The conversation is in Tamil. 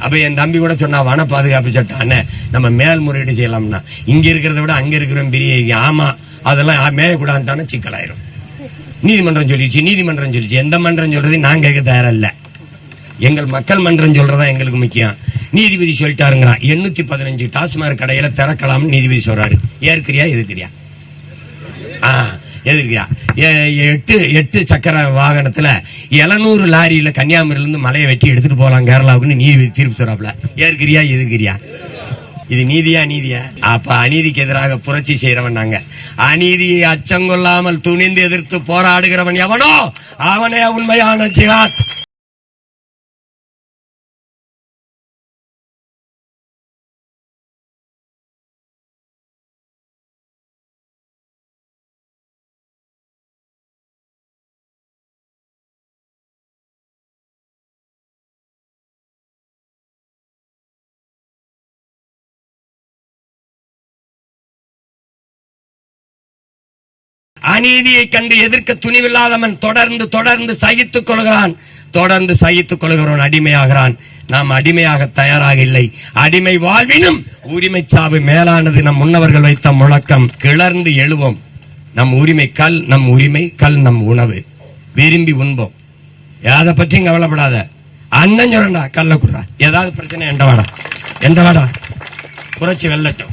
அப்ப என் தம்பி கூட சொன்னா வன பாதுகாப்பு சட்டம் நம்ம மேல்முறையீடு செய்யலாம்னா, இங்க இருக்கிறத விட அங்க இருக்கிறவன் பெரிய, ஆமா அதெல்லாம் மேயக்கூடாதுன்னு சிக்கலாயிரும். நீதிமன்றம் சொல்லிச்சு. எந்த மன்றம் சொல்றது நான் கேட்க தயாரில்ல, எங்கள் மக்கள் மன்றம் சொல்றதா எங்களுக்கு முக்கியம். நீதிபதி சொல்லிட்டாருங்கிறான் 815 டாஸ்மாக் கடையில திறக்கலாம்னு நீதிபதி சொல்றாரு. ஏற்கிறியா எதிர்க்கிறியா? எதிர்க்கிறியா? 8 சக்கர வாகனத்துல 700 லாரியில கன்னியாகுமரியில இருந்து மலையை வெட்டி எடுத்துட்டு போலாம் கேரளாவுக்குன்னு நீதிபதி தீர்ப்பு சொல்றாப்ல. ஏற்கிறியா எதிர்க்கிறியா? இது நீதியா? அப்ப அநீதிக்கு எதிராக புரட்சி செய்யறவன் நாங்க. அநீதியை அச்சங்கொள்ளாமல் துணிந்து எதிர்த்து போராடுகிறவன் எவனோ அவனே உண்மையான ஜிஹாத். அநீதியை கண்டு எதிர்க்க துணிவில்லாதவன் தொடர்ந்து சகித்துக் கொள்கிறான். தொடர்ந்து சகித்துக் கொள்கிறவன் அடிமையாகிறான். நாம் அடிமையாக தயாராக இல்லை. அடிமை வாழ்வினும் உரிமை சாவு மேலானது நம் முன்னவர்கள் வைத்த முழக்கம். கிளர்ந்து எழுவோம். நம் உரிமை கல், நம் உணவு. விரும்பி உண்போம். எதை பற்றியும் கவலைப்படாத. அண்ணன் சொல்றா கல்ல குடுறா, ஏதாவது பிரச்சனை எண்டவாடா புரட்சி வெல்லட்டும்.